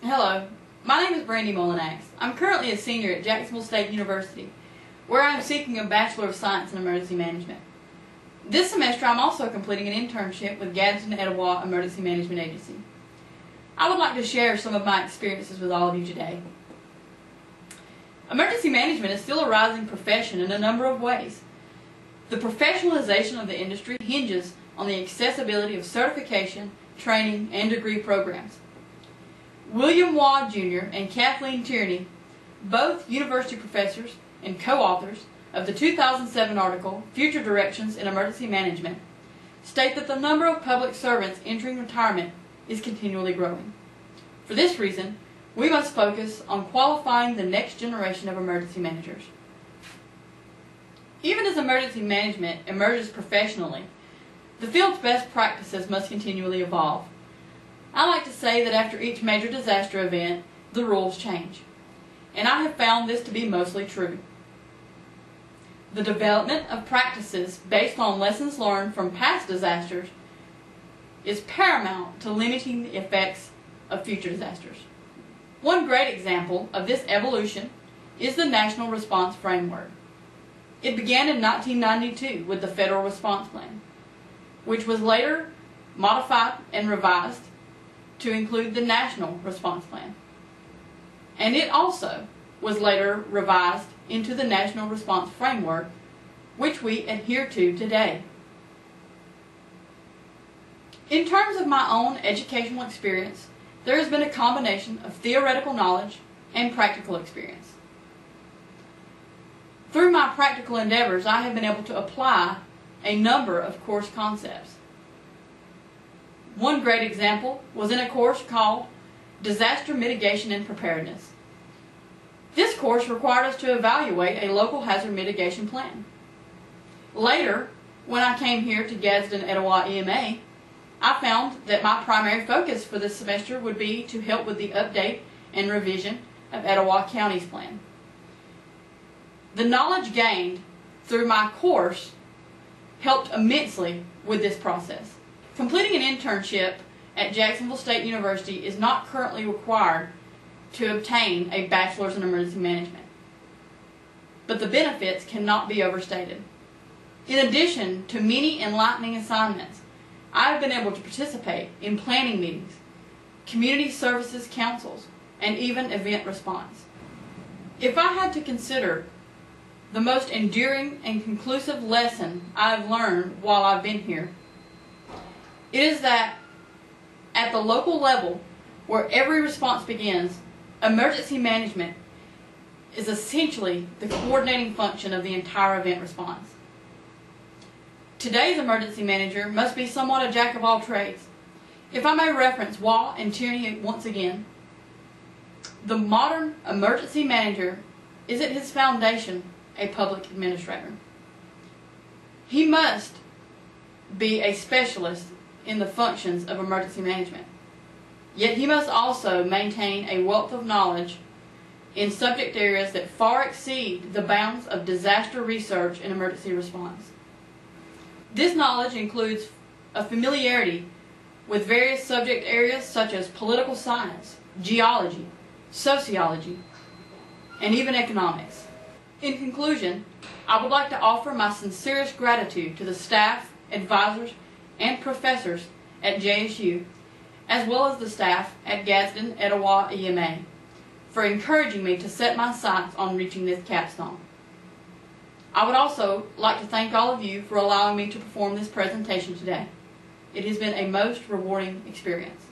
Hello, my name is Brandy Mullinax. I'm currently a senior at Jacksonville State University, where I am seeking a Bachelor of Science in Emergency Management. This semester I'm also completing an internship with Gadsden Etowah Emergency Management Agency. I would like to share some of my experiences with all of you today. Emergency management is still a rising profession in a number of ways. The professionalization of the industry hinges on the accessibility of certification, training, and degree programs. William Waugh Jr. and Kathleen Tierney, both university professors and co-authors of the 2007 article, Future Directions in Emergency Management, state that the number of public servants entering retirement is continually growing. For this reason, we must focus on qualifying the next generation of emergency managers. Even as emergency management emerges professionally, the field's best practices must continually evolve. I like to say that after each major disaster event, the rules change. And I have found this to be mostly true. The development of practices based on lessons learned from past disasters is paramount to limiting the effects of future disasters. One great example of this evolution is the National Response Framework. It began in 1992 with the Federal Response Plan, which was later modified and revised to include the National Response Plan. And it also was later revised into the National Response Framework, which we adhere to today. In terms of my own educational experience, there has been a combination of theoretical knowledge and practical experience. Through my practical endeavors, I have been able to apply a number of course concepts. One great example was in a course called Disaster Mitigation and Preparedness. This course required us to evaluate a local hazard mitigation plan. Later, when I came here to Gadsden Etowah EMA, I found that my primary focus for this semester would be to help with the update and revision of Etowah County's plan. The knowledge gained through my course helped immensely with this process. Completing an internship at Jacksonville State University is not currently required to obtain a bachelor's in emergency management, but the benefits cannot be overstated. In addition to many enlightening assignments, I have been able to participate in planning meetings, community services councils, and even event response. If I had to consider the most enduring and conclusive lesson I have learned while I've been here, it is that at the local level, where every response begins, emergency management is essentially the coordinating function of the entire event response. Today's emergency manager must be somewhat a jack of all trades. If I may reference Waugh and Tierney once again, the modern emergency manager is at his foundation a public administrator. He must be a specialist in the functions of emergency management. Yet he must also maintain a wealth of knowledge in subject areas that far exceed the bounds of disaster research and emergency response. This knowledge includes a familiarity with various subject areas such as political science, geology, sociology, and even economics. In conclusion, I would like to offer my sincerest gratitude to the staff, advisors, and professors at JSU, as well as the staff at Gadsden Etowah EMA, for encouraging me to set my sights on reaching this capstone. I would also like to thank all of you for allowing me to perform this presentation today. It has been a most rewarding experience.